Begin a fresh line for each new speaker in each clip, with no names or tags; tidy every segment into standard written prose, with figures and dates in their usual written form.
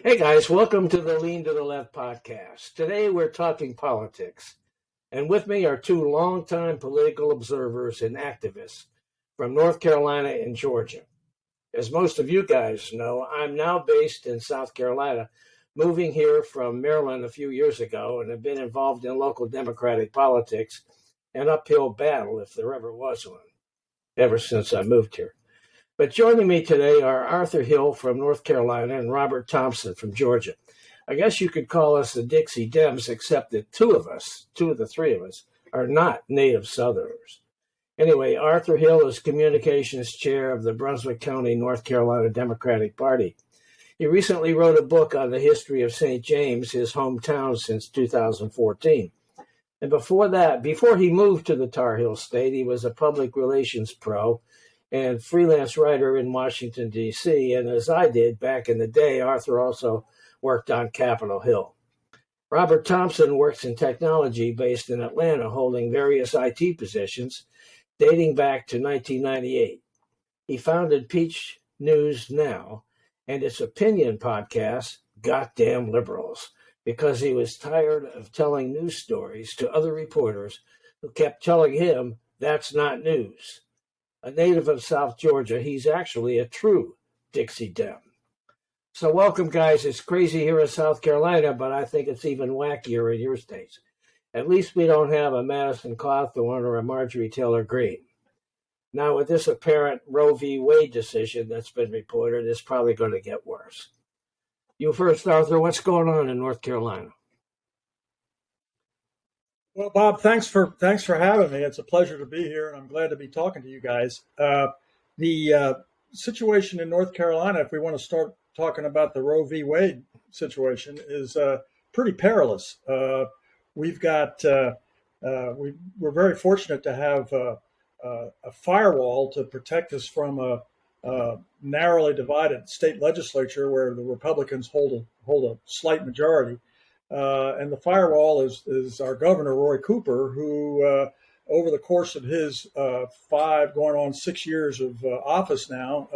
Hey guys, welcome to the Lean to the Left podcast. Today we're talking politics. And with me are two longtime political observers and activists from North Carolina and Georgia. As most of you guys know, I'm now based in South Carolina, moving here from Maryland a few years ago, and have been involved in local Democratic politics, an uphill battle if there ever was one, ever since I moved here. But joining me today are Arthur Hill from North Carolina and Robert Thompson from Georgia. I guess you could call us the Dixie Dems, except that two of the three of us, are not native Southerners. Anyway, Arthur Hill is communications chair of the Brunswick County, North Carolina Democratic Party. He recently wrote a book on the history of St. James, his hometown since 2014. And before he moved to the Tarheel State, he was a public relations pro and freelance writer in Washington, D.C. And as I did back in the day, Arthur also worked on Capitol Hill. Robert Thompson works in technology based in Atlanta, holding various IT positions dating back to 1998. He founded Peach News Now and its opinion podcast, Goddamn Liberals, because he was tired of telling news stories to other reporters who kept telling him that's not news. A native of South Georgia, he's actually a true Dixie Dem. So welcome, guys. It's crazy here in South Carolina, but I think it's even wackier in your states. At least we don't have a Madison Cawthorn or a Marjorie Taylor Green. Now, with this apparent Roe v. Wade decision that's been reported, it's probably going to get worse. You first, Arthur. What's going on in North Carolina?
Well, Bob, thanks for having me. It's a pleasure to be here, and I'm glad to be talking to you guys. The situation in North Carolina, if we want to start talking about the Roe v. Wade situation, is pretty perilous. We've got we're very fortunate to have a firewall to protect us from a narrowly divided state legislature where the Republicans hold a slight majority. And the firewall is our governor, Roy Cooper, who over the course of his 5 going on 6 years of office now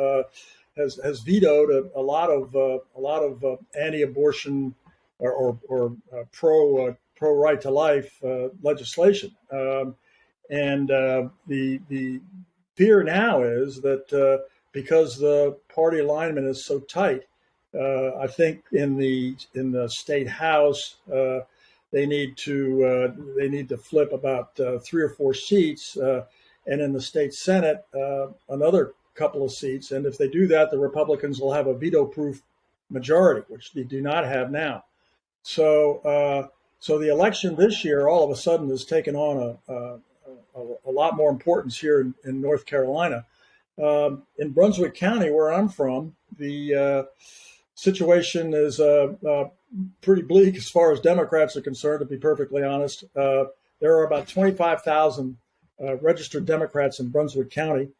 has vetoed a lot of anti-abortion or pro right to life legislation. And the fear now is that because the party alignment is so tight, I think in the state house they need to flip about 3 or 4 seats, and in the state senate another couple of seats. And if they do that, the Republicans will have a veto-proof majority, which they do not have now. So the election this year all of a sudden has taken on a lot more importance here in North Carolina. In Brunswick County, where I'm from, the situation is pretty bleak as far as Democrats are concerned, to be perfectly honest. There are about 25,000 registered Democrats in Brunswick County.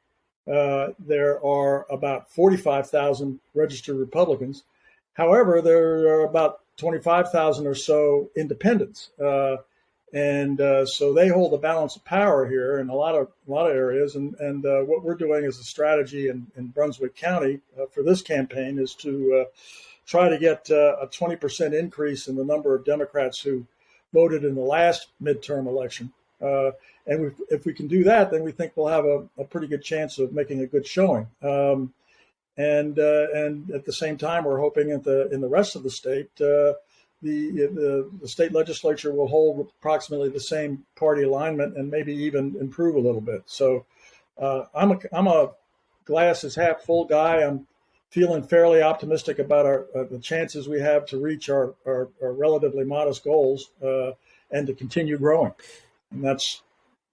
There are about 45,000 registered Republicans. However, there are about 25,000 or so independents. So they hold the balance of power here in a lot of areas. And what we're doing as a strategy in Brunswick County for this campaign is to try to get a 20% increase in the number of Democrats who voted in the last midterm election. And if we can do that, then we think we'll have a pretty good chance of making a good showing. And at the same time, we're hoping in the rest of the state, the state legislature will hold approximately the same party alignment and maybe even improve a little bit. So I'm a glass is half full guy. I'm feeling fairly optimistic about the chances we have to reach our relatively modest goals and to continue growing. And that's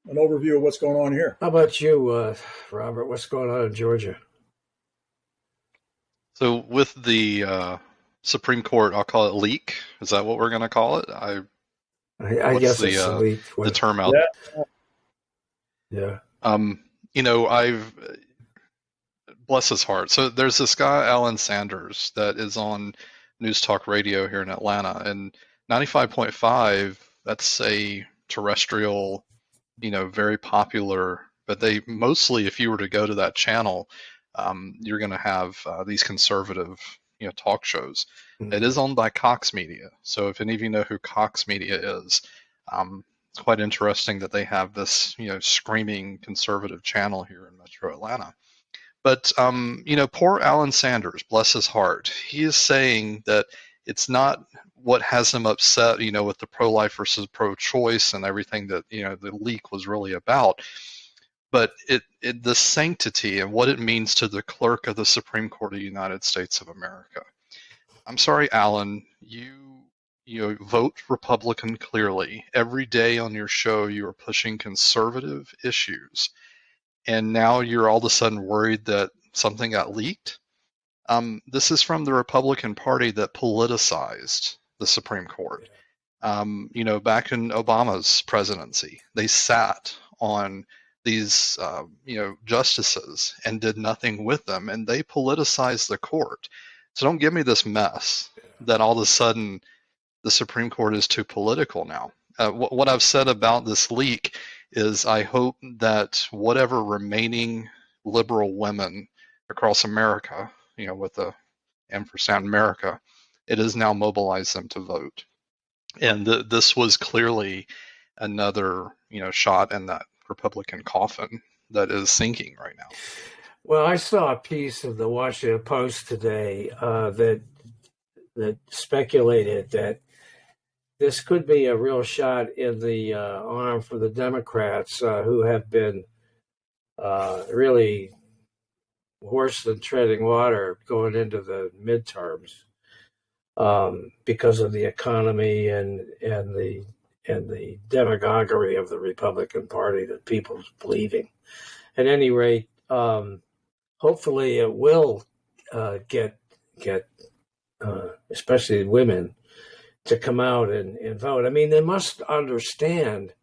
an overview of what's going on here.
How about you, Robert? What's going on in Georgia?
So with the Supreme Court, I'll call it leak. Is that what we're going to call it? I
guess it's a leak.
The term out.
Yeah.
I've bless his heart. So there's this guy, Alan Sanders, that is on News Talk Radio here in Atlanta, and 95.5. That's a terrestrial, very popular. But they mostly, if you were to go to that channel, you're going to have these conservative talk shows.
Mm-hmm.
It is owned by Cox Media. So if any of you know who Cox Media is, it's quite interesting that they have this, screaming conservative channel here in Metro Atlanta. But, poor Alan Sanders, bless his heart, he is saying that it's not what has him upset, with the pro-life versus pro-choice and everything that, the leak was really about, but the sanctity and what it means to the clerk of the Supreme Court of the United States of America. I'm sorry, Alan, you vote Republican clearly. Every day on your show, you are pushing conservative issues. And now you're all of a sudden worried that something got leaked. This is from the Republican Party that politicized the Supreme Court. Back in Obama's presidency, they sat on these, justices and did nothing with them, and they politicized the court. So don't give me this mess that all of a sudden the Supreme Court is too political now. What I've said about this leak is I hope that whatever remaining liberal women across America, with the M for Sound America, it has now mobilized them to vote. And this was clearly another, shot in that Republican coffin that is sinking right now.
Well, I saw a piece of the Washington Post today that speculated that this could be a real shot in the arm for the Democrats, who have been really worse than treading water going into the midterms because of the economy and the demagoguery of the Republican Party that people's believing. At any rate, hopefully it will get especially women to come out and vote. I mean, they must understand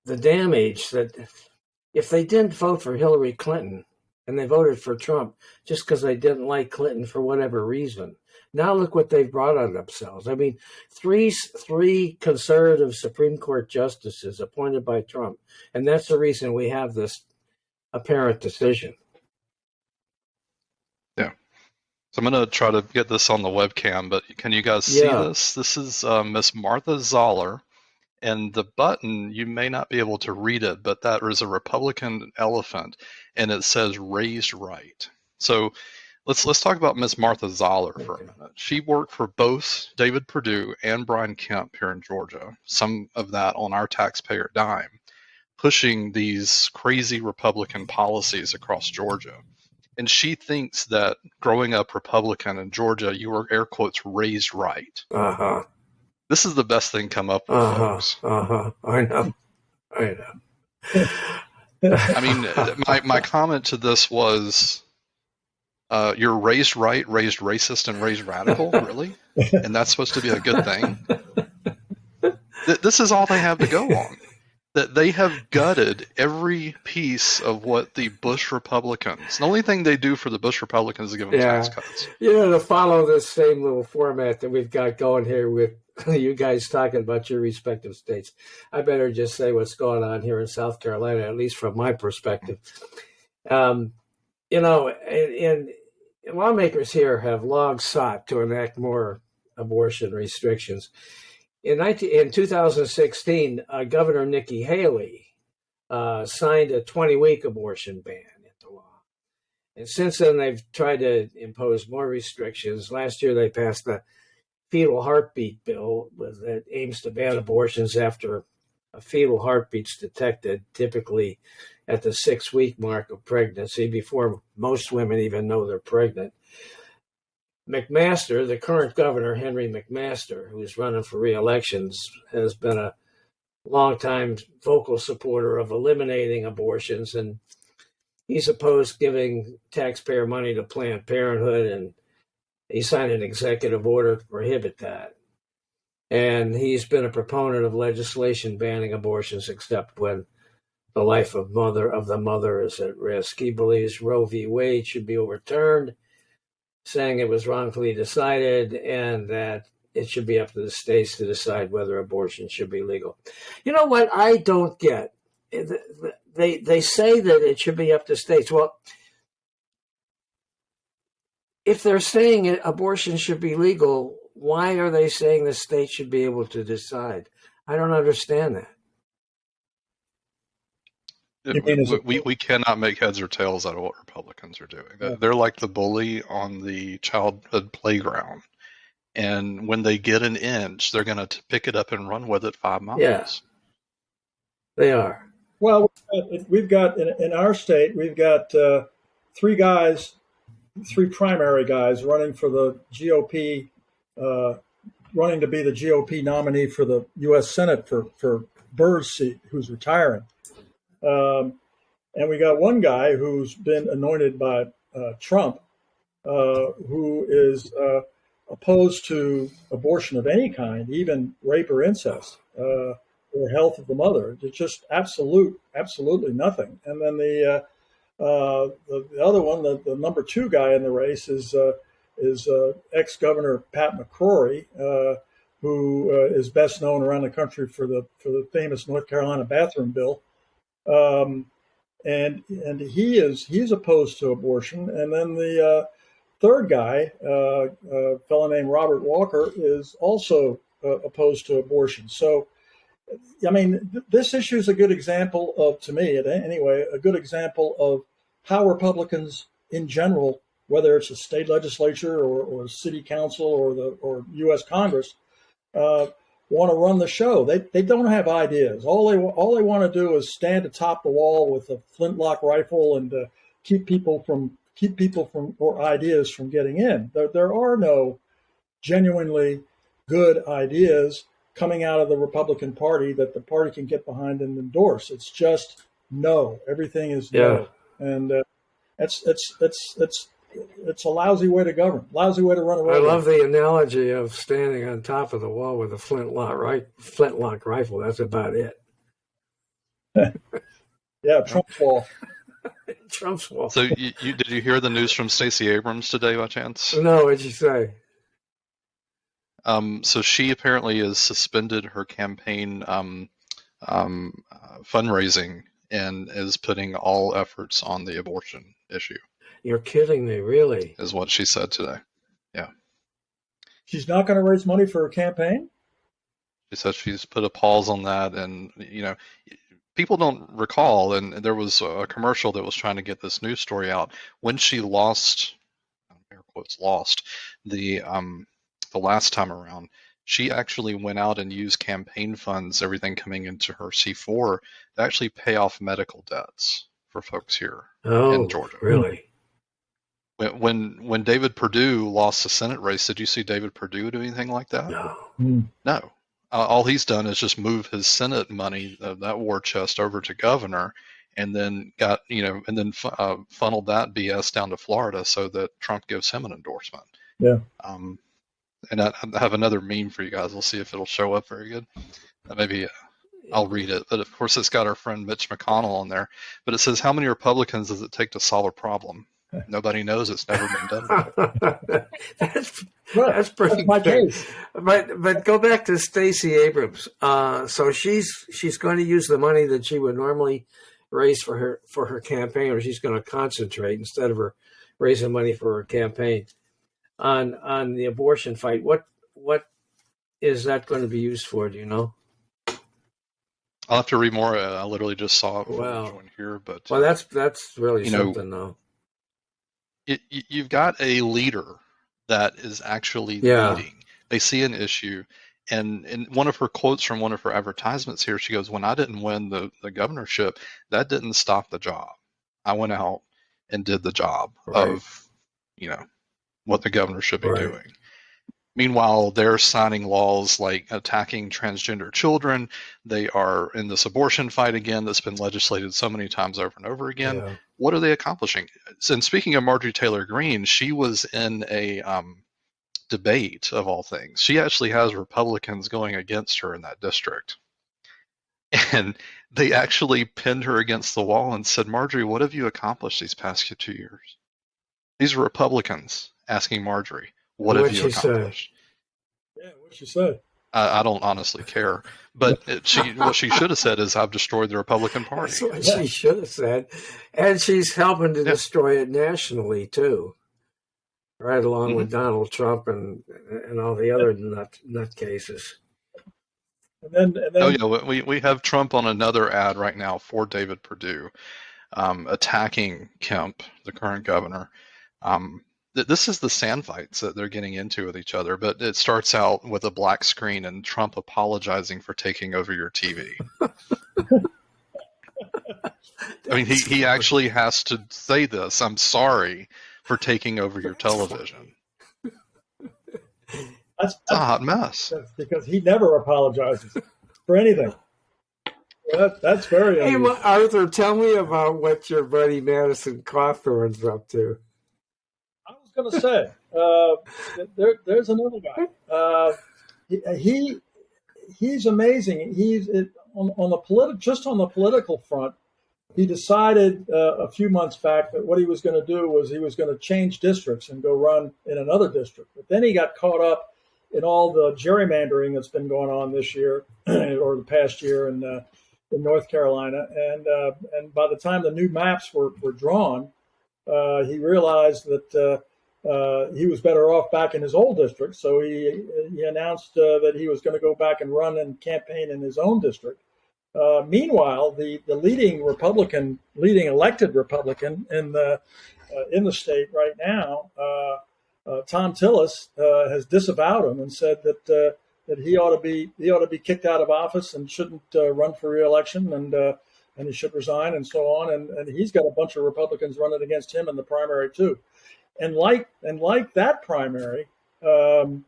the damage that if they didn't vote for Hillary Clinton and they voted for Trump just because they didn't like Clinton for whatever reason, now look what they've brought on themselves. I mean, three conservative Supreme Court justices appointed by Trump, and that's the reason we have this apparent decision.
Yeah. So I'm going to try to get this on the webcam, but can you guys see this? This is Miss Martha Zoller, and the button, you may not be able to read it, but that is a Republican elephant, and it says raised right. So let's talk about Miss Martha Zoller for a minute. She worked for both David Perdue and Brian Kemp here in Georgia, some of that on our taxpayer dime, pushing these crazy Republican policies across Georgia. And she thinks that growing up Republican in Georgia, you were, air quotes, raised right.
Uh-huh.
This is the best thing come up with, folks.
I know.
I mean, my comment to this was, you're raised right, raised racist, and raised radical, really? And that's supposed to be a good thing? This is all they have to go on. That they have gutted every piece of what the Bush Republicans, the only thing they do for the Bush Republicans is give them tax cuts.
To follow this same little format that we've got going here with you guys talking about your respective states, I better just say what's going on here in South Carolina, at least from my perspective. And lawmakers here have long sought to enact more abortion restrictions. In 2016, Governor Nikki Haley signed a 20-week abortion ban into law. And since then, they've tried to impose more restrictions. Last year, they passed the fetal heartbeat bill that aims to ban abortions after a fetal heartbeat's detected, typically at the 6-week mark of pregnancy, before most women even know they're pregnant. McMaster, the current governor, Henry McMaster, who's running for re-election, has been a longtime vocal supporter of eliminating abortions, and he's opposed giving taxpayer money to Planned Parenthood, and he signed an executive order to prohibit that. And he's been a proponent of legislation banning abortions except when the life of the mother is at risk. He believes Roe v. Wade should be overturned, saying it was wrongfully decided and that it should be up to the states to decide whether abortion should be legal. You know what I don't get? They say that it should be up to states. Well, if they're saying abortion should be legal, why are they saying the state should be able to decide? I don't understand that.
We cannot make heads or tails out of what Republicans are doing.
Yeah.
They're like the bully on the childhood playground. And when they get an inch, they're going to pick it up and run with it 5 miles.
Yeah, they are.
Well, we've got in our state, we've got three primary guys running for the GOP, running to be the GOP nominee for the U.S. Senate for Burr's seat, who's retiring. And we got one guy who's been anointed by Trump, who is opposed to abortion of any kind, even rape or incest, or health of the mother. It's just absolutely nothing. And then the other one, the number 2 guy in the race is ex-Governor Pat McCrory, who is best known around the country for the famous North Carolina bathroom bill. And he's opposed to abortion. And then the third guy, a fellow named Robert Walker, is also opposed to abortion. So, I mean, this issue is a good example of, to me anyway, a good example of how Republicans in general, whether it's a state legislature or city council or U.S. Congress, want to run the show. They don't have ideas. All they want to do is stand atop the wall with a flintlock rifle and keep people from or ideas from getting in. There are no genuinely good ideas coming out of the Republican Party that the party can get behind and endorse. It's just no. Everything is no, and it's a lousy way to govern, lousy way to run a railroad.
I love the analogy of standing on top of the wall with a flintlock rifle. That's about it.
Yeah, Trump's wall.
Trump's wall.
So did you hear the news from Stacey Abrams today by chance?
No, what'd you say?
So she apparently has suspended her campaign fundraising and is putting all efforts on the abortion issue.
You're kidding me, really?
Is what she said today. Yeah.
She's not going to raise money for her campaign?
She said she's put a pause on that. And, people don't recall, and there was a commercial that was trying to get this news story out. When she lost, air quotes, the last time around, she actually went out and used campaign funds, everything coming into her C4, to actually pay off medical debts for folks here in Georgia.
Really?
When David Perdue lost the Senate race, did you see David Perdue do anything like that?
No.
No. All he's done is just move his Senate money, that war chest, over to governor, and then funneled that BS down to Florida so that Trump gives him an endorsement.
Yeah.
And I have another meme for you guys. We'll see if it'll show up very good. Maybe I'll read it. But of course, it's got our friend Mitch McConnell on there. But it says, "How many Republicans does it take to solve a problem? Nobody knows. It's never been done before."
That's pretty
my
good.
case.
But go back to Stacey Abrams. So she's going to use the money that she would normally raise for her campaign, or she's going to concentrate instead of her raising money for her campaign on the abortion fight. What is that going to be used for? Do you know?
I'll have to read more. I literally just saw it from here, but
well, that's really something, though.
You've got a leader that is actually leading. They see an issue, and in one of her quotes from one of her advertisements here, she goes, "When I didn't win the governorship, that didn't stop the job. I went out and did the job of, what the governor should be doing." Meanwhile, they're signing laws like attacking transgender children. They are in this abortion fight again that's been legislated so many times over and over again.
Yeah.
What are they accomplishing? And speaking of Marjorie Taylor Green, she was in a debate, of all things. She actually has Republicans going against her in that district. And they actually pinned her against the wall and said, "Marjorie, what have you accomplished these past 2 years?" These are Republicans asking Marjorie, what have you accomplished?
Yeah, what'd she say?
I don't honestly care. But what she should have said is, "I've destroyed the Republican Party."
That's what she should have said. And she's helping to destroy it nationally, too. right along with Donald Trump and all the other nut cases.
And then
Oh yeah, we have Trump on another ad right now for David Perdue, attacking Kemp, the current governor. This is the sand fights that they're getting into with each other, but it starts out with a black screen and Trump apologizing for taking over your TV. I mean, he actually has to say this. I'm sorry for taking over your television.
That's
a hot mess.
That's because he never apologizes for anything. That's very unusual.
Hey, Arthur, tell me about what your buddy Madison Cawthorn's up to.
I was going to say, there's another guy. He's amazing. He's on the political front. He decided a few months back that what he was going to do was he was going to change districts and go run in another district. But then he got caught up in all the gerrymandering that's been going on this year or the past year in North Carolina. And by the time the new maps were drawn, he realized that he was better off back in his old district. So he announced that he was going to go back and run and campaign in his own district. Meanwhile, the leading elected Republican in the state right now, Tom Tillis, has disavowed him and said that he ought to be kicked out of office and shouldn't run for re-election and he should resign and so on. And he's got a bunch of Republicans running against him in the primary too. And like that primary, the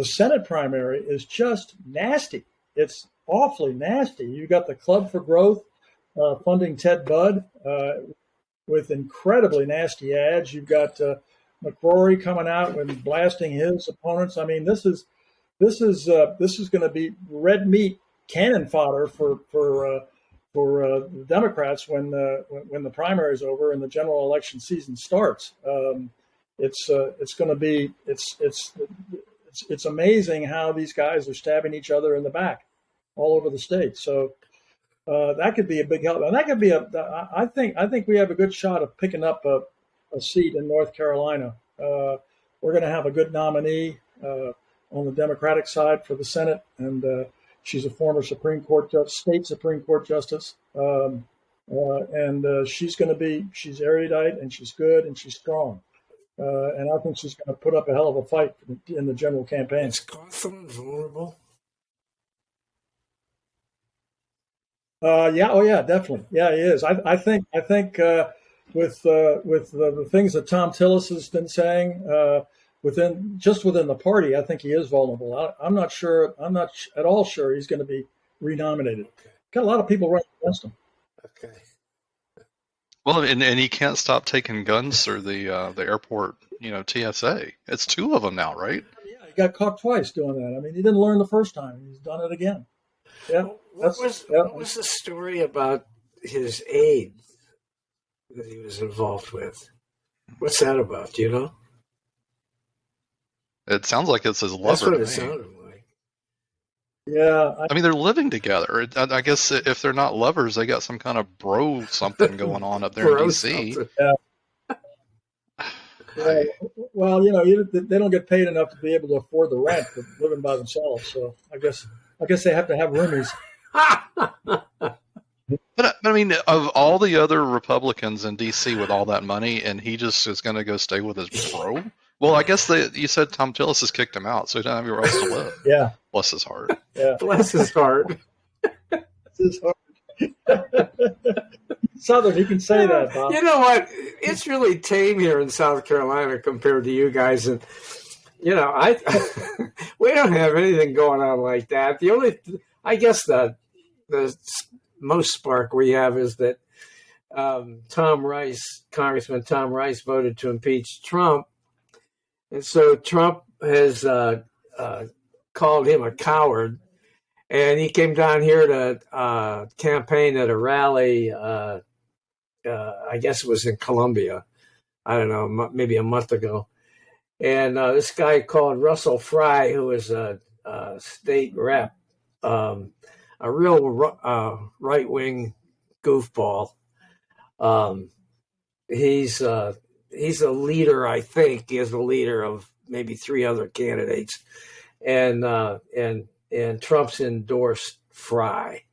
Senate primary is just nasty. It's awfully nasty. You got the Club for Growth funding Ted Budd with incredibly nasty ads. You've got McCrory coming out and blasting his opponents. I mean, this is going to be red meat cannon fodder for the Democrats when the primary is over and the general election season starts. It's going to be it's amazing how these guys are stabbing each other in the back all over the state. So that could be a big help, and that could be I think we have a good shot of picking up a seat in North Carolina. We're going to have a good nominee on the Democratic side for the Senate, and she's a former state Supreme Court justice, and she's erudite and she's good and she's strong, and I think she's going to put up a hell of a fight in the general campaign.
Is Cawthorn vulnerable?
Definitely. Yeah, he is. I think with the things that Tom Tillis has been saying within the party, I think he is vulnerable. I'm not at all sure he's going to be renominated.
Okay.
Got a lot of people running against him.
Okay.
Well, and he can't stop taking guns through the airport, TSA. It's 2 of them now, right?
Yeah, he got caught twice doing that. I mean, he didn't learn the first time. He's done it again. Yeah.
What was the story about his aide that he was involved with? What's that about? Do you know?
It sounds like it's his lover.
That's what it sounded like.
Yeah.
I mean, they're living together. I guess if they're not lovers, they got some kind of bro something going on up there in D.C.
Yeah. Well, they don't get paid enough to be able to afford the rent for living by themselves. So I guess they have to have roomies.
But I mean, of all the other Republicans in D.C. with all that money, and he just is going to go stay with his bro? Well, I guess you said Tom Tillis has kicked him out, so he doesn't have anywhere else to live.
Yeah.
Bless his heart.
Yeah.
Bless his heart.
Bless his heart. Southern, he can say that, Bob.
You know what? It's really tame here in South Carolina compared to you guys, and we don't have anything going on like that. I guess the most spark we have is that Congressman Tom Rice voted to impeach Trump, and so Trump has called him a coward, and he came down here to campaign at a rally. I guess it was in Columbia. I don't know, maybe a month ago. And this guy called Russell Fry, who is a state rep, a real right-wing goofball. He's he's a leader. I think he is the leader of maybe 3 other candidates, and Trump's endorsed Fry.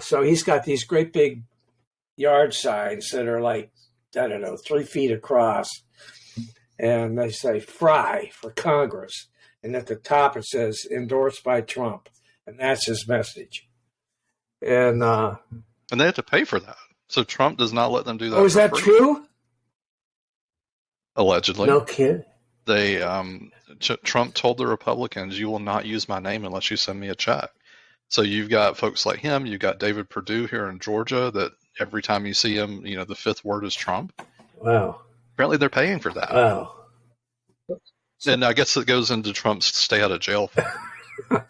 So he's got these great big yard signs that are like, I don't know, 3 feet across, and they say Fry for Congress, and at the top it says endorsed by Trump, and that's his message. And
they have to pay for that. So Trump does not let them do that.
Oh, is that true?
Allegedly.
No kidding.
They Trump told the Republicans, "You will not use my name unless you send me a check." So you've got folks like him. You've got David Perdue here in Georgia. That every time you see him, the 5th word is Trump.
Wow.
Apparently, they're paying for that.
Wow.
And I guess it goes into Trump's stay out of jail fund.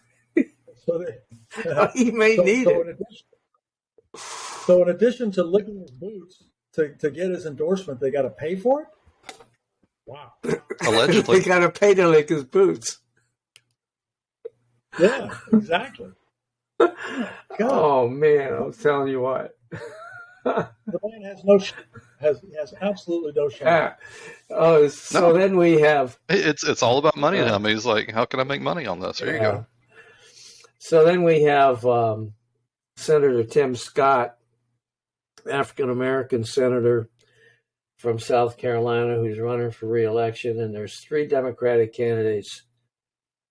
He may need it.
So in addition to licking his boots to get his endorsement, they got to pay for it? Wow.
Allegedly.
They got to pay to lick his boots.
Yeah, exactly.
Oh, man, I'm telling you what.
The man has absolutely no shame.
So then we have...
It's all about money to him. He's like, how can I make money on this? Here you go.
So then we have Senator Tim Scott, African-American senator from South Carolina, who's running for re-election, and there's 3 Democratic candidates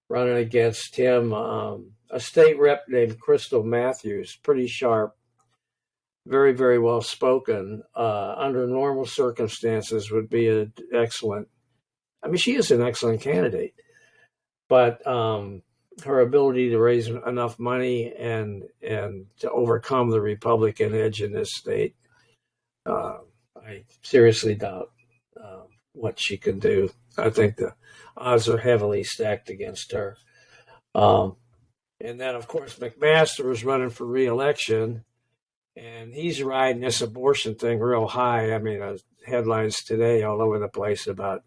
running against him. A state rep named Crystal Matthews, pretty sharp, very, very well spoken. Under normal circumstances, would be an excellent. I mean, she is an excellent candidate, but her ability to raise enough money and to overcome the Republican edge in this state, I seriously doubt what she can do. I think the odds are heavily stacked against her. And then, of course, McMaster is running for re-election, and he's riding this abortion thing real high. I mean, headlines today all over the place about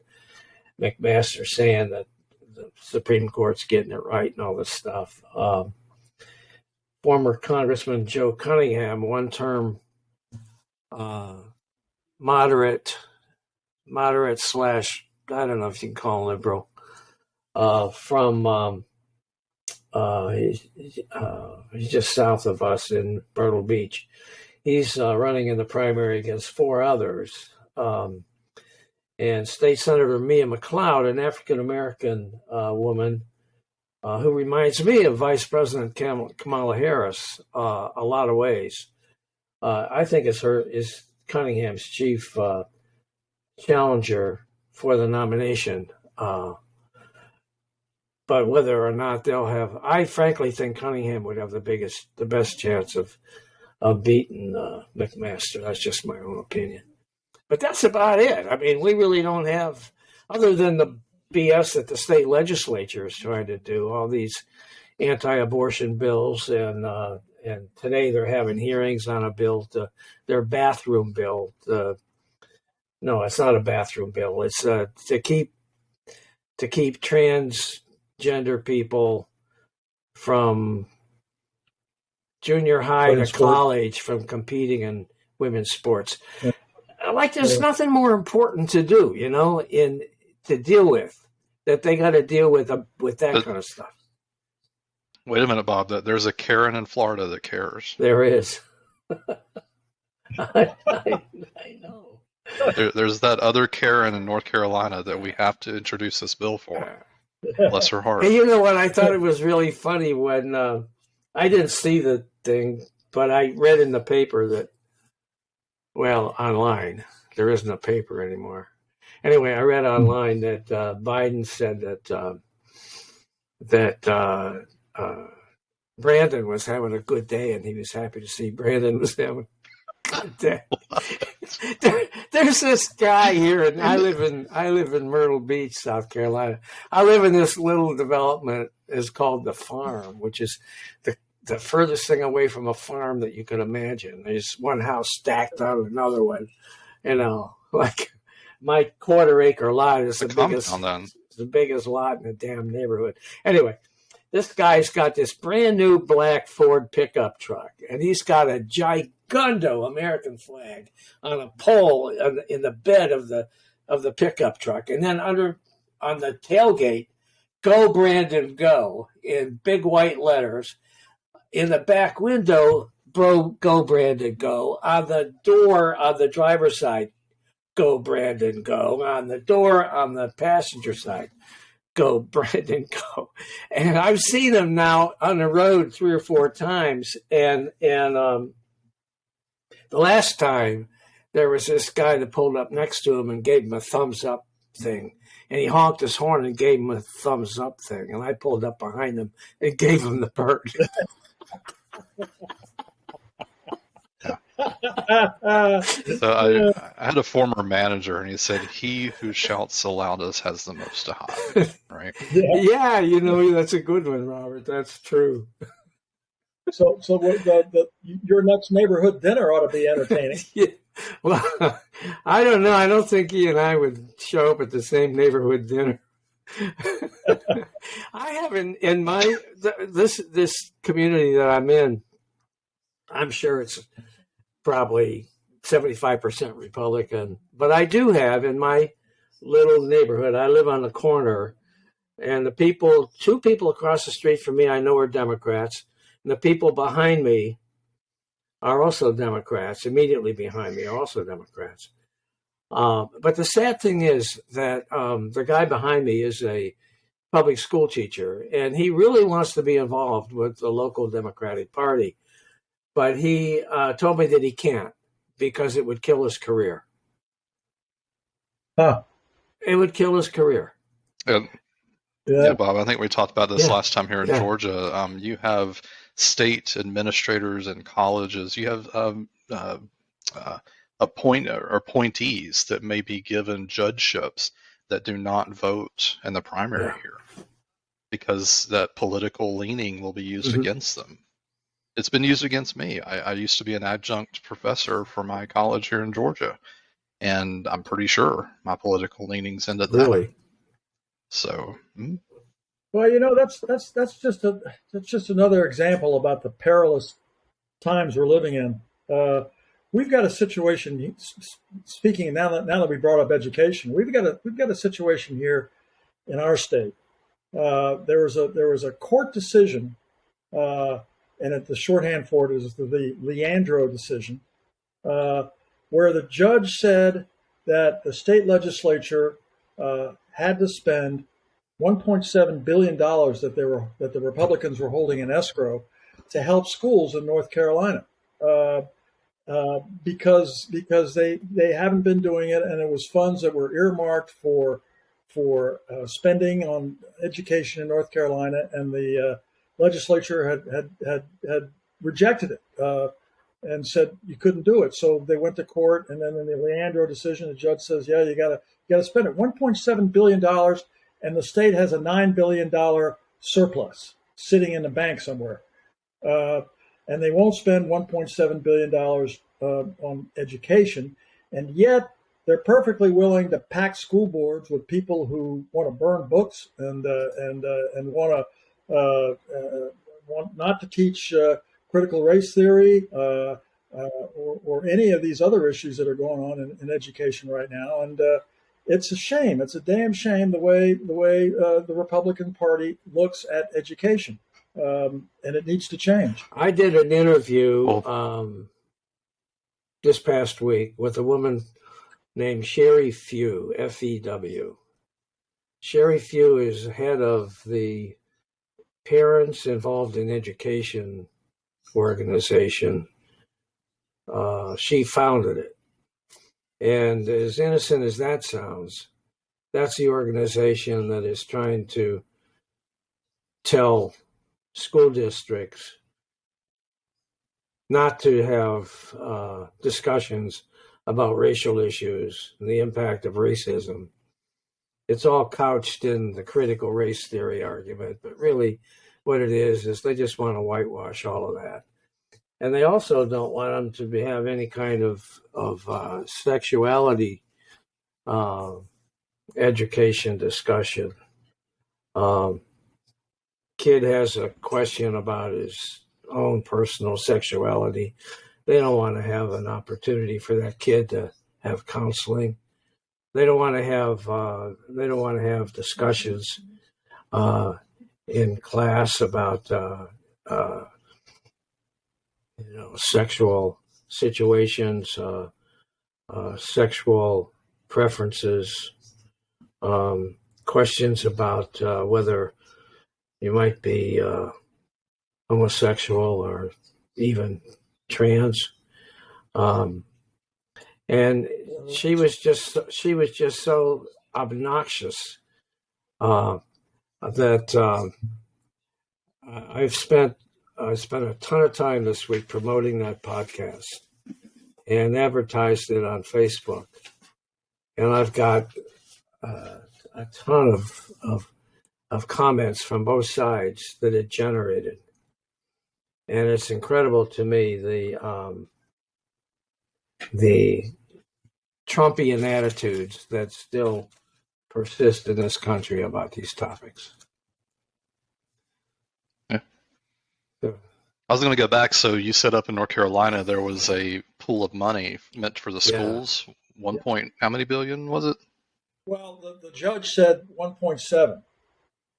McMaster saying that the Supreme Court's getting it right and all this stuff. Former Congressman Joe Cunningham, one-term moderate slash, I don't know if you can call him liberal, from he's just south of us in Myrtle Beach. He's running in the primary against 4 others. And State Senator Mia McLeod, an African-American woman who reminds me of Vice President Kamala Harris a lot of ways. I think is Cunningham's chief challenger for the nomination. But whether or not they'll have, I frankly think Cunningham would have the best chance of beating McMaster. That's just my own opinion. But that's about it. I mean, we really don't have, other than the BS that the state legislature is trying to do, all these anti-abortion bills, and today they're having hearings on a bill, their bathroom bill. No, it's not a bathroom bill. It's to keep transgender people from junior high to college from competing in women's sports. Yeah. Like there's nothing more important to do, to deal with, that they got to deal with that kind of stuff.
Wait a minute, Bob. There's a Karen in Florida that cares.
There is. I know.
There's that other Karen in North Carolina that we have to introduce this bill for. Bless her heart.
Hey, you know what? I thought it was really funny when I didn't see the thing, but I read in the paper that, well, online, there isn't a paper anymore. Anyway, I read online that Biden said that Brandon was having a good day, and he was happy to see Brandon was having a good day. There's this guy here, and I live in Myrtle Beach, South Carolina. I live in this little development. It's called the Farm, which is the furthest thing away from a farm that you could imagine. There's one house stacked on another one. Like my 1/4 acre lot is the biggest lot in the damn neighborhood. Anyway, this guy's got this brand new black Ford pickup truck, and he's got a gigundo American flag on a pole in the bed of the pickup truck, and then under on the tailgate, "Go Brandon, go" in big white letters. In the back window, "Go Brandon, go." On the door on the driver's side, "Go Brandon, go." On the door on the passenger side, "Go Brandon, go." And I've seen him now on the road 3 or 4 times. And the last time there was this guy that pulled up next to him and gave him a thumbs up thing. And he honked his horn and gave him a thumbs up thing. And I pulled up behind him and gave him the bird.
So I had a former manager, and he said, "He who shouts the loudest has the most to hide." Right?
Yeah, you know, that's a good one, Robert. That's true.
So your next neighborhood dinner ought to be entertaining.
Yeah. Well, I don't know. I don't think he and I would show up at the same neighborhood dinner. I have in my this community that I'm in, I'm sure it's probably 75% Republican, but I do have in my little neighborhood, I live on the corner, and the people, 2 people across the street from me I know are Democrats, and the people behind me are also Democrats, immediately behind me are also Democrats. But the sad thing is that the guy behind me is a public school teacher, and he really wants to be involved with the local Democratic Party. But he told me that he can't because it would kill his career.
Huh.
It would kill his career.
Yeah, Bob, I think we talked about this last time here in
Yeah.
Georgia. You have state administrators and colleges. You have appointees that may be given judgeships that do not vote in the primary here because that political leaning will be used against them. It's been used against me. I used to be an adjunct professor for my college here in Georgia, and I'm pretty sure my political leanings ended that.
Really?
So,
Well, you know, that's just another example about the perilous times we're living in. We've got a situation. Speaking now that we brought up education, we've got a situation here in our state. There was a court decision, and the shorthand for it is the Leandro decision, where the judge said that the state legislature had to spend $1.7 billion that the Republicans were holding in escrow to help schools in North Carolina, because they haven't been doing it, and it was funds that were earmarked for spending on education in North Carolina, and the legislature had rejected it and said you couldn't do it. So they went to court, and then in the Leandro decision, the judge says, "Yeah, you got to spend it, $1.7 billion." And the state has a $9 billion surplus sitting in the bank somewhere. And they won't spend $1.7 billion on education. And yet they're perfectly willing to pack school boards with people who want to burn books and want not to teach critical race theory or any of these other issues that are going on in education right now. And it's a shame. It's a damn shame the way the Republican Party looks at education, and it needs to change.
I did an interview this past week with a woman named Sherry Few, F-E-W. Sherry Few is head of the Parents Involved in Education organization. She founded it. And as innocent as that sounds, that's the organization that is trying to tell school districts not to have discussions about racial issues and the impact of racism. It's all couched in the critical race theory argument, but really what it is they just want to whitewash all of that. And they also don't want them to have any kind of sexuality education discussion. kid has a question about his own personal sexuality, they don't want to have an opportunity for that kid to have counseling. They don't want to have discussions in class about sexual situations, sexual preferences, questions about whether you might be homosexual or even trans. And she was just so obnoxious that I spent a ton of time this week promoting that podcast and advertised it on Facebook. And I've got a ton of comments from both sides that it generated. And it's incredible to me the Trumpian attitudes that still persist in this country about these topics.
Yeah.
So,
I was going to go back. So you said up in North Carolina there was a pool of money meant for the schools. How many billion was it?
Well, the judge said 1.7.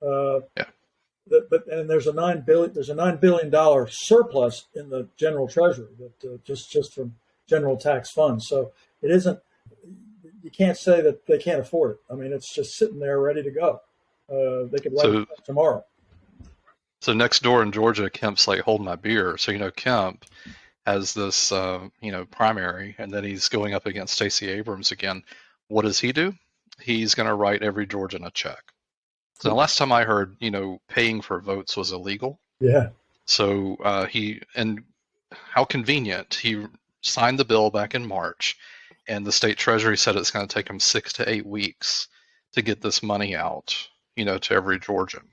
Yeah.
And there's a $9 billion surplus in the general treasury that just from general tax funds. So it isn't. You can't say that they can't afford it. I mean, it's just sitting there ready to go. They could write it up tomorrow.
So next door in Georgia, Kemp's like holding my beer. So Kemp has this primary, and then he's going up against Stacey Abrams again. What does he do? He's going to write every Georgian a check. So the last time I heard, paying for votes was illegal.
Yeah.
So and how convenient. He signed the bill back in March, and the state treasury said it's going to take him 6 to 8 weeks to get this money out, to every Georgian.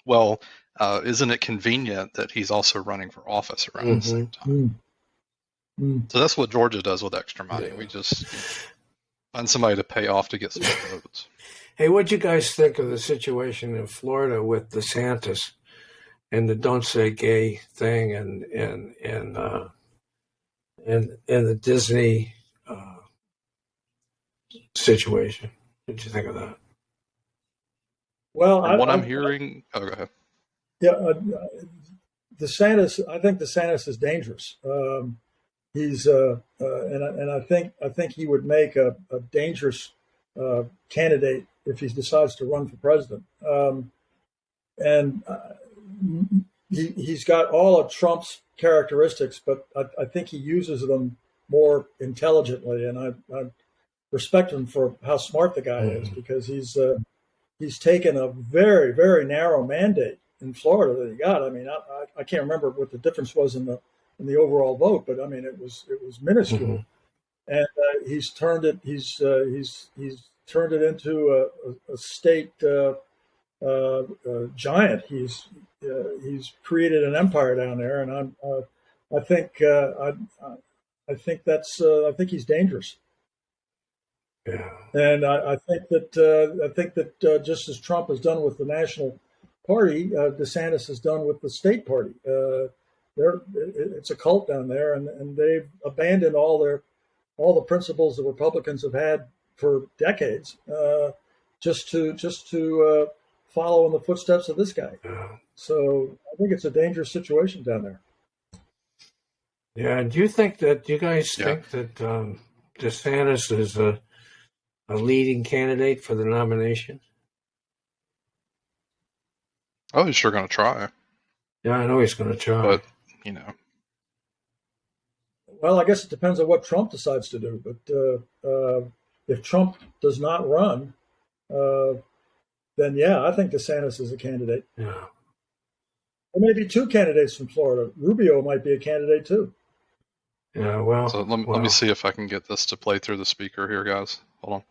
Well, isn't it convenient that he's also running for office around the same time? So that's what Georgia does with extra money. Yeah. We just find somebody to pay off to get some votes.
Hey, what'd you guys think of the situation in Florida with DeSantis and the "Don't Say Gay" thing, and the Disney situation? What did you think of that?
Well,
I'm hearing. Oh, go ahead.
Yeah, DeSantis. I think DeSantis is dangerous. He's and I think he would make a dangerous candidate if he decides to run for president. He's got all of Trump's characteristics, but I think he uses them more intelligently, and I respect him for how smart the guy is, because he's taken a very, very narrow mandate in Florida that he got. I mean, I can't remember what the difference was in the overall vote, but I mean it was minuscule, and he's turned it turned it into a state giant. He's created an empire down there, and I think he's dangerous.
Yeah.
And I think that just as Trump has done with the National Party, DeSantis has done with the state party. It's a cult down there, and they've abandoned all the principles the Republicans have had for decades, just to follow in the footsteps of this guy.
Yeah.
So I think it's a dangerous situation down there.
Yeah. Do you think that DeSantis is a leading candidate for the nomination?
Oh, he's sure going to try.
Yeah, I know he's going to try.
But,
Well, I guess it depends on what Trump decides to do. But if Trump does not run, then, yeah, I think DeSantis is a candidate.
Yeah.
There may be two candidates from Florida. Rubio might be a candidate, too.
Yeah, well.
So let me see if I can get this to play through the speaker here, guys. Hold on.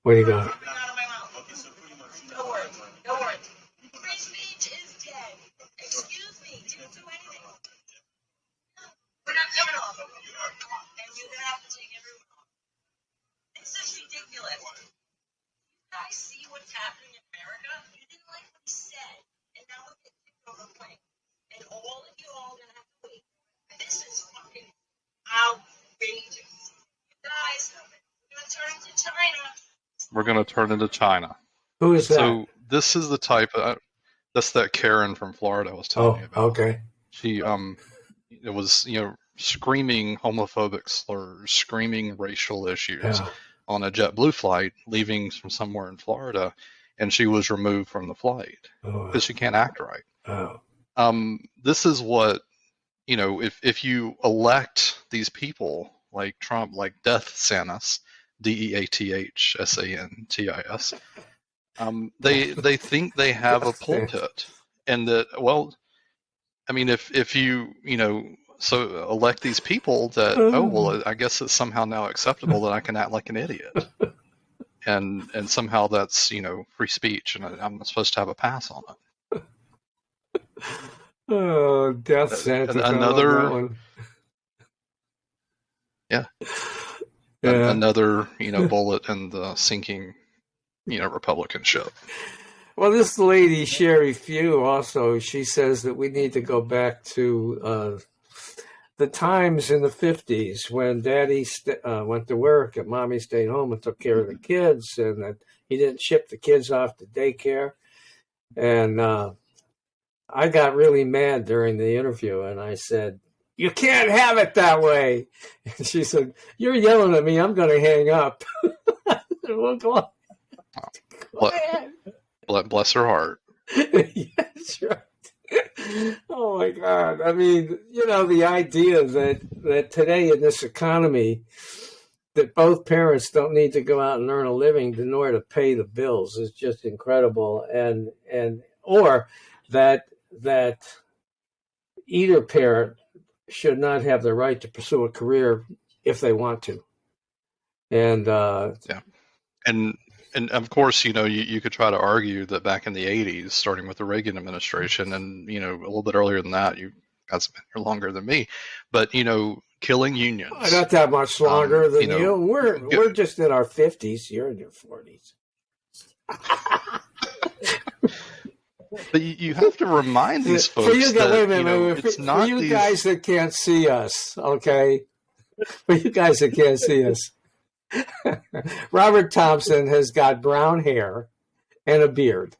What do you got?
No words. Free speech is dead. Excuse me, didn't do anything. We're not coming off. And you're going to have to take everyone off. This is ridiculous. You guys see what's happening in America? You didn't like what he said.
We're going to turn into China.
Who is that?
So this is the type of, that's that Karen from Florida I was telling you about.
Okay.
She it was, screaming homophobic slurs, screaming racial issues
Yeah.
on a JetBlue flight leaving from somewhere in Florida, and she was removed from the flight because she can't act right. This is what, if you elect these people like Trump, like Death Santis, DeathSantis, they think they have a pulpit, and that, well, I mean, if you, so elect these people that, I guess it's somehow now acceptable that I can act like an idiot. And somehow that's, free speech, and I'm supposed to have a pass on it.
Oh, Death Sentence.
Another, another, bullet in the sinking, Republican ship.
Well, this lady, Sherry Few, also, she says that we need to go back to the times in the 50s when Daddy went to work and Mommy stayed home and took care of the kids, and that he didn't ship the kids off to daycare. And I got really mad during the interview, and I said, "You can't have it that way." And she said, "You're yelling at me. I'm going to hang up." I said, "Well, go on. Go ahead."
Bless her heart.
Yes, right. Oh my God! I mean, the idea that today in this economy, that both parents don't need to go out and earn a living in order to pay the bills is just incredible, or that either parent should not have the right to pursue a career if they want to, and
And of course, you could try to argue that back in the 80s, starting with the Reagan administration, and, a little bit earlier than that, you guys have been here longer than me, but, killing unions.
Not that much longer than you. We're just in our 50s. You're in your 40s.
But you have to remind these folks it's not
for you guys that can't see us, okay? For you guys that can't see us. Robert Thompson has got brown hair and a beard.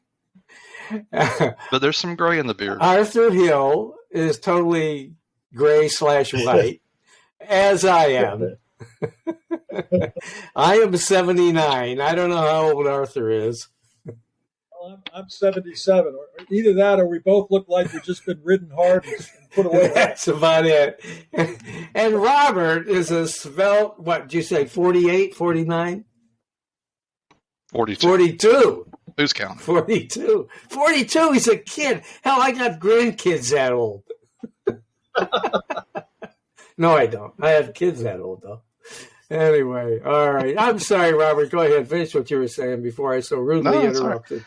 But there's some gray in the beard.
Arthur Hill is totally gray/white, as I am. I am 79. I don't know how old Arthur is.
Well, I'm 77. Either that or we both look like we've just been ridden hard and put away.
That's about it. And Robert is a svelte, what did you say, 48, 49?
42.
42.
Who's counting?
42. 42, he's a kid. Hell, I got grandkids that old. No, I don't. I have kids that old, though. Anyway, all right. I'm sorry, Robert. Go ahead. Finish what you were saying before I so rudely interrupted.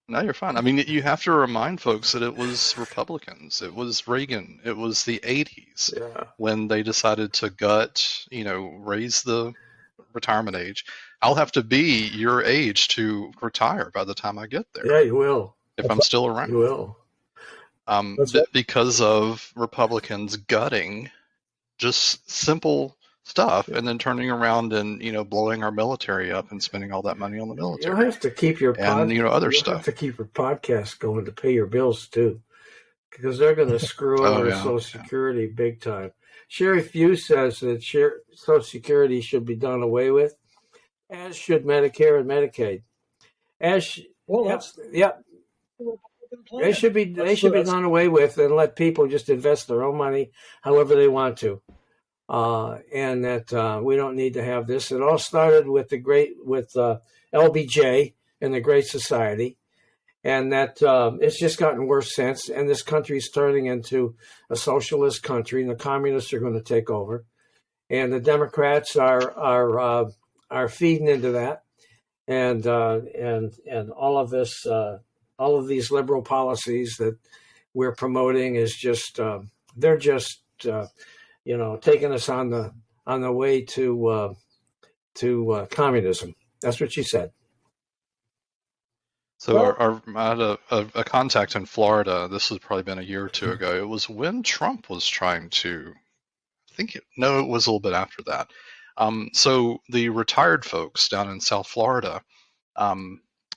No, you're fine. I mean, you have to remind folks that it was Republicans. It was Reagan. It was the 80s when they decided to raise the retirement age. I'll have to be your age to retire by the time I get there.
Yeah, you will.
If I'm still around.
You will.
Because of Republicans gutting just simple stuff and then turning around and blowing our military up and spending all that money on the military.
You have to keep your
other stuff.
You have to keep your podcast going to pay your bills too, because they're going to screw over Social Security big time. Sherry Few says that Social Security should be done away with, as should Medicare and Medicaid. They should be done away with and let people just invest their own money however they want to. And that we don't need to have this. It all started with LBJ and the Great Society, and that it's just gotten worse since. And this country is turning into a socialist country, and the communists are going to take over, and the Democrats are feeding into that, and all of this, all of these liberal policies that we're promoting is just they're just. Taking us on the way to communism. That's what she said.
So I had a contact in Florida. This has probably been a year or two ago. It was when Trump was trying to, it was a little bit after that. So the retired folks down in South Florida,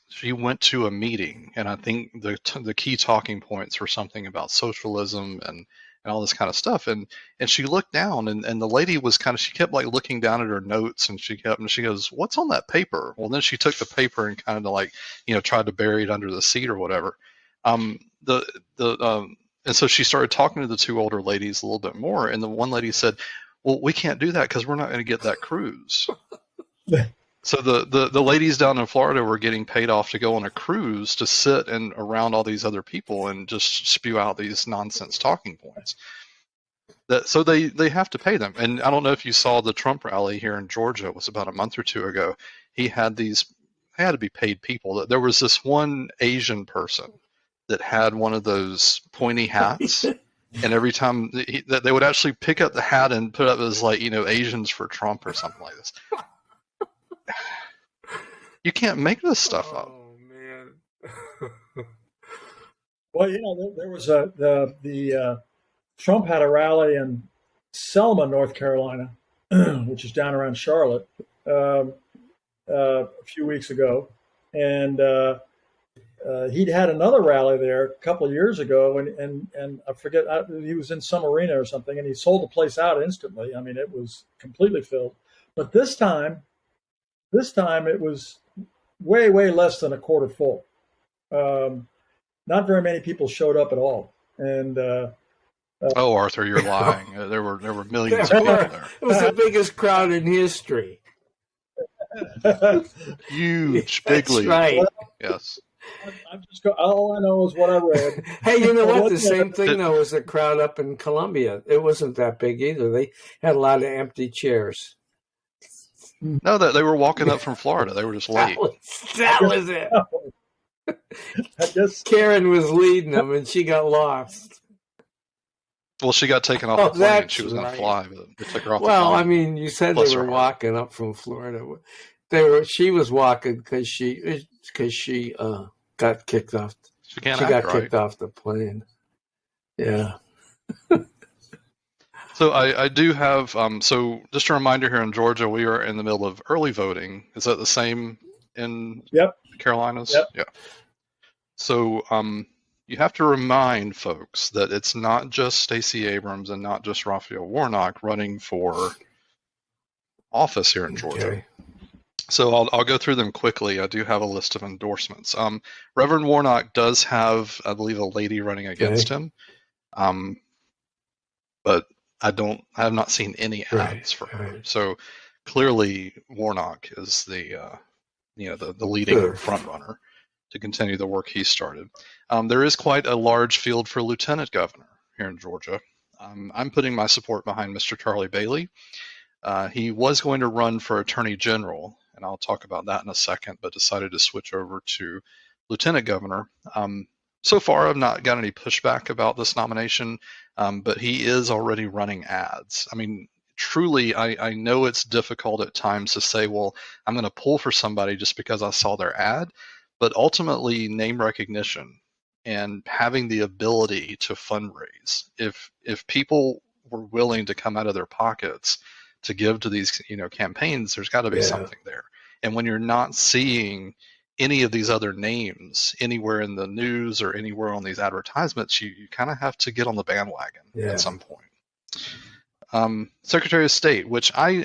she went to a meeting, and I think the key talking points were something about socialism and all this kind of stuff. And she looked down, and the lady was she kept like looking down at her notes, and she goes, "What's on that paper?" Well, then she took the paper and kind of like, tried to bury it under the seat or whatever. And so she started talking to the two older ladies a little bit more, and the one lady said, "Well, we can't do that because we're not going to get that cruise." So the ladies down in Florida were getting paid off to go on a cruise to sit and around all these other people and just spew out these nonsense talking points. So they have to pay them. And I don't know if you saw the Trump rally here in Georgia. It was about a month or two ago. They had to be paid people. There was this one Asian person that had one of those pointy hats. And every time they would actually pick up the hat and put up as like, Asians for Trump or something like this. You can't make this stuff up.
Oh man.
Well, there was Trump had a rally in Selma, North Carolina, which is down around Charlotte, a few weeks ago, and he'd had another rally there a couple of years ago, and I forget, he was in some arena or something, and he sold the place out instantly. I mean, it was completely filled. But this time it was way less than a quarter full. Not very many people showed up at all, and
oh, Arthur, you're lying. There were millions of people there.
It was the biggest crowd in history.
Huge, big
That's
league.
right.
Yes.
All I know is what I read.
Hey, you know what? The same thing, though, was the crowd up in Columbia. It wasn't that big either. They had a lot of empty chairs.
No, they were walking up from Florida. They were just late.
That was it.
I guess
Karen was leading them, and she got lost.
Well, she got taken off the plane. She was going to fly, but they took her off the plane.
Well, I mean, you said they were walking up from Florida. She was walking because she got kicked off.
She got
kicked off the plane. Yeah.
So I do have, so just a reminder here in Georgia, we are in the middle of early voting. Is that the same in Carolinas?
Yep.
Yeah. So you have to remind folks that it's not just Stacey Abrams and not just Raphael Warnock running for office here in Georgia.
Okay.
So I'll go through them quickly. I do have a list of endorsements. Reverend Warnock does have, I believe, a lady running against him. But I have not seen any ads for her.
Right.
So clearly Warnock is the leading front runner to continue the work he started. There is quite a large field for lieutenant governor here in Georgia. I'm putting my support behind Mr. Charlie Bailey. He was going to run for attorney general, and I'll talk about that in a second, but decided to switch over to lieutenant governor. So far, I've not got any pushback about this nomination, but he is already running ads. I mean, truly, I know it's difficult at times to say, well, I'm going to pull for somebody just because I saw their ad, but ultimately, name recognition and having the ability to fundraise. If people were willing to come out of their pockets to give to these campaigns, there's got to be something there. And when you're not seeing any of these other names anywhere in the news or anywhere on these advertisements, you kind of have to get on the bandwagon at some point. Secretary of State, which I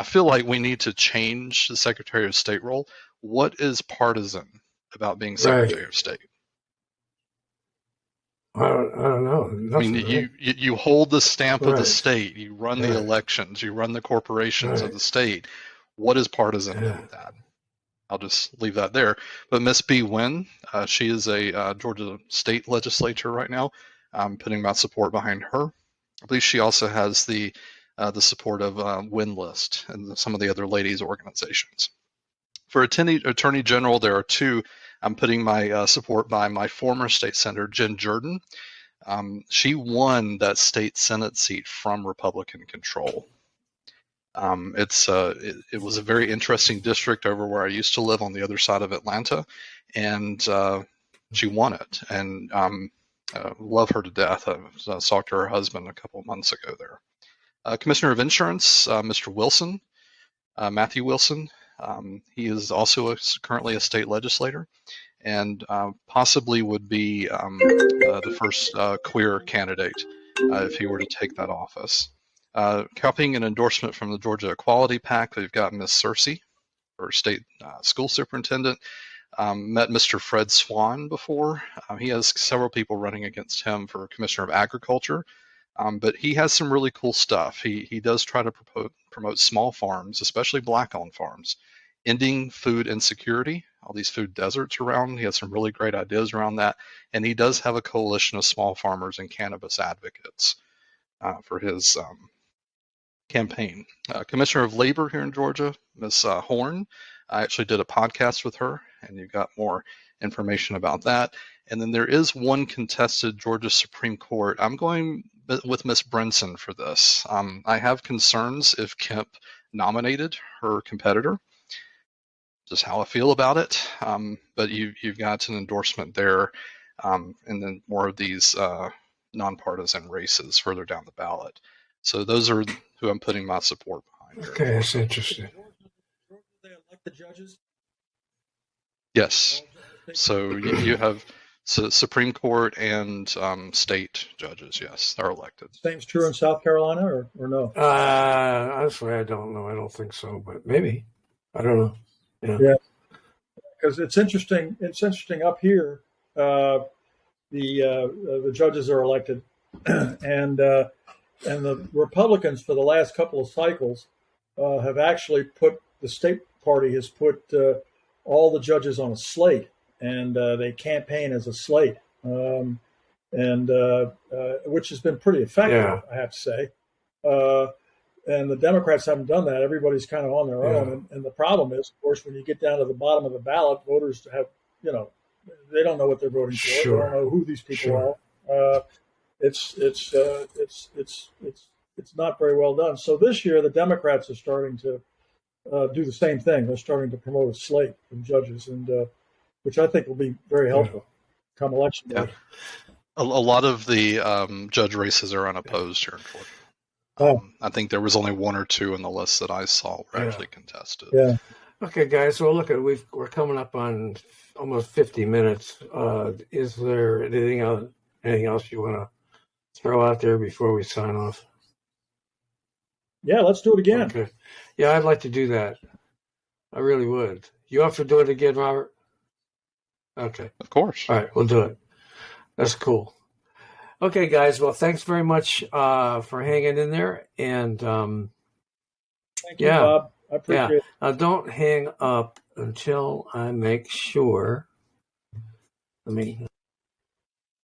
feel like we need to change the Secretary of State role. What is partisan about being Secretary of State?
I don't know. Nothing,
I mean, you hold the stamp of the state. You run the elections. You run the corporations of the state. What is partisan about that? I'll just leave that there. But Miss B. Wynn, she is a Georgia state legislator right now. I'm putting my support behind her. I believe she also has the support of Win-List and some of the other ladies' organizations. For Attorney General, there are two. I'm putting my support by my former state senator, Jen Jordan. She won that state Senate seat from Republican control. It was a very interesting district over where I used to live on the other side of Atlanta, and she won it. And love her to death. I talked to her husband a couple of months ago there. Commissioner of Insurance, Mr. Wilson, Matthew Wilson. He is also currently a state legislator, and possibly would be the first queer candidate if he were to take that office. Copying an endorsement from the Georgia Equality PAC, we've got Miss Cersei, or state school superintendent. Met Mr. Fred Swan before. He has several people running against him for Commissioner of Agriculture, but he has some really cool stuff. He does try to promote small farms, especially black-owned farms, ending food insecurity, all these food deserts around. He has some really great ideas around that, and he does have a coalition of small farmers and cannabis advocates for his campaign. Commissioner of Labor here in Georgia, Ms. Horn. I actually did a podcast with her, and you got more information about that. And then there is one contested Georgia Supreme Court. I'm going with Ms. Brinson for this. I have concerns if Kemp nominated her competitor, just how I feel about it. But you've got an endorsement there, and then more of these nonpartisan races further down the ballot. So those are who I'm putting my support behind.
Okay, that's interesting.
They elect the judges?
Yes. So you have Supreme Court and state judges, yes, are elected.
Same's true in South Carolina, or no?
Honestly, I don't know. I don't think so, but maybe. I don't know.
Yeah. Because it's interesting. It's interesting up here. The judges are elected, and the Republicans for the last couple of cycles have actually the state party has put all the judges on a slate, and they campaign as a slate, and which has been pretty effective, I have to say. And the Democrats haven't done that. Everybody's kind of on their own. And the problem is, of course, when you get down to the bottom of the ballot, voters have, they don't know what they're voting for.
Sure.
They don't know who these people are. It's not very well done. So this year, the Democrats are starting to do the same thing. They're starting to promote a slate of judges, and which I think will be very helpful come election day.
Yeah. A lot of the judge races are unopposed here in Georgia. I think there was only one or two in the list that I saw were actually contested.
Yeah.
Okay, guys. Well, look, we're coming up on almost 50 minutes. Is there anything else you want to throw out there before we sign off?
Yeah, let's do it again.
Okay. Yeah, I'd like to do that. I really would. You up for doing it again, Robert? Okay.
Of course.
All right, we'll do it. That's cool. Okay, guys. Well, thanks very much for hanging in there. And
Thank you, Bob. I appreciate it.
Now, don't hang up until I make sure. Let me